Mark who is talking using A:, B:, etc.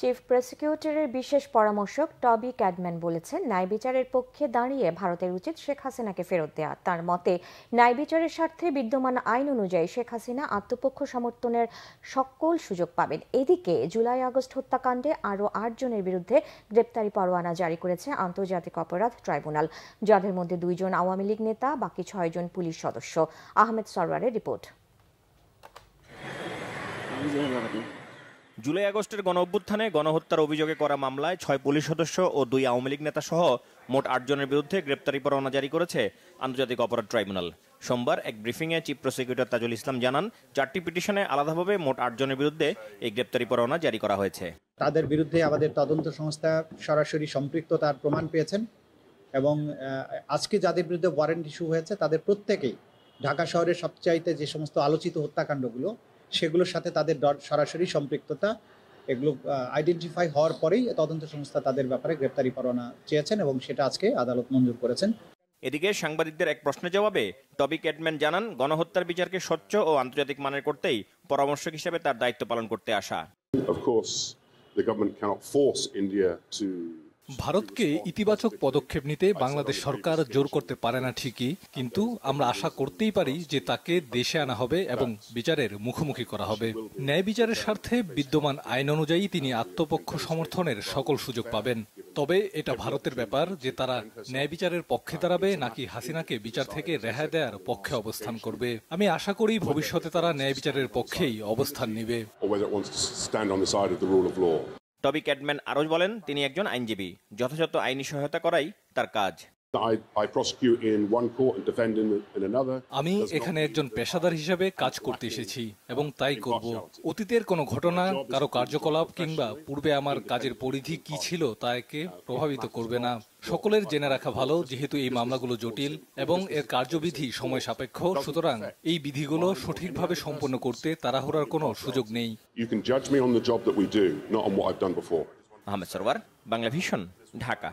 A: Chief প্রসিকিউটরের বিশেষ পরামর্শক টবি Cadman বলেছেন, ন্যায় বিচারের পক্ষে দাঁড়িয়ে ভারতের উচিত শেখ হাসিনাকে ফেরত দেওয়া। তার মতে, ন্যায় বিচারের স্বার্থে বিদ্যমান আইন অনুযায়ী শেখ হাসিনা আত্মপক্ষ সমর্থনের সকল সুযোগ পাবেন। এদিকে জুলাই আগস্ট হত্যাকাণ্ডে আরও ৮ জনের বিরুদ্ধে গ্রেপ্তারি পরোয়ানা জারি করেছে আন্তর্জাতিক অপরাধ ট্রাইব্যুনাল, যাদের মধ্যে 2 জন আওয়ামী লীগ নেতা, বাকি 6 জন পুলিশ সদস্য। আহমেদ সরওয়ারের রিপোর্ট।
B: জুলাই আগস্টের গণঅভ্যুত্থানে গণহত্যার অভিযোগে করা মামলায় 6 পুলিশ সদস্য ও 2 আওয়ামী লীগ নেতা সহ মোট 8 জনের বিরুদ্ধে গ্রেপ্তারি পরোয়ানা জারি করেছে আন্তর্জাতিক অপরাধ ট্রাইব্যুনাল। সোমবার এক ব্রিফিংয়ে চিফ প্রসিকিউটর তাজুল ইসলাম জানান, 4টি পিটিশনে আলাদাভাবে মোট 8 জনের বিরুদ্ধে এই গ্রেপ্তারি পরোয়ানা জারি করা হয়েছে।
C: তাদের বিরুদ্ধে আমাদের তদন্ত সংস্থা সরাসরি সম্পৃক্ততার প্রমাণ পেয়েছেন এবং আজকে যাদের বিরুদ্ধে ওয়ারেন্ট ইস্যু হয়েছে তাদের প্রত্যেকেই ঢাকা শহরের সবচাইতে যে সমস্ত আলোচিত হত্যাকাণ্ডগুলো সেগুলোর সাথে তাদের সরাসরি সম্পৃক্ততা, এগুলো আইডেন্টিফাই হওয়ার পরেই তদন্ত সংস্থা তাদের ব্যাপারে গ্রেপ্তারি পরোয়ানা চেয়েছেন এবং সেটা আজকে আদালত মঞ্জুর করেছেন।
B: এদিকে সাংবাদিকদের এক প্রশ্নের জবাবে টবি ক্যাডম্যান জানান, গণহত্যার বিচারকে স্বচ্ছ ও আন্তর্জাতিক মানের করতেই পরামর্শক হিসেবে তার দায়িত্ব পালন করতে আসা।
D: ভারতকে ইতিবাচক পদক্ষেপ নিতে বাংলাদেশ সরকার জোর করতে পারে না ঠিকই, কিন্তু আমরা আশা করতেই পারি যে তাকে দেশে আনা হবে এবং বিচারের মুখোমুখি করা হবে। ন্যায় বিচারের স্বার্থে বিদ্যমান আইন অনুযায়ী তিনি আত্মপক্ষ সমর্থনের সকল সুযোগ পাবেন। তবে এটা ভারতের ব্যাপার যে তারা ন্যায় বিচারের পক্ষে দাঁড়াবে নাকি হাসিনাকে বিচার থেকে রেহাই দেওয়ার পক্ষে অবস্থান করবে। আমি আশা করি ভবিষ্যতে তারা ন্যায় বিচারের পক্ষেই অবস্থান নেবে।
B: টবি ক্যাডম্যান আরও বলেন, তিনি একজন আইনজীবী, যথাযথ আইনি সহায়তা করাই তার কাজ।
D: আমি এখানে একজন পেশাদার হিসেবে কাজ করতে এসেছি এবং তাই করব। অতীতের কোনো ঘটনা, কারো কার্যকলাপ কিংবা পূর্বে আমার কাজের পরিধি কি ছিল তা একে প্রভাবিত করবে না। সকলের জেনে রাখা ভালো, যেহেতু এই মামলাগুলো জটিল এবং এর কার্যবিধি সময় সাপেক্ষ, সুতরাং এই বিধিগুলো সঠিকভাবে সম্পন্ন করতে তাড়াহুড়ার কোনো সুযোগ নেই।
B: আহমেদ সরওয়ার, বাংলা ভিশন, ঢাকা।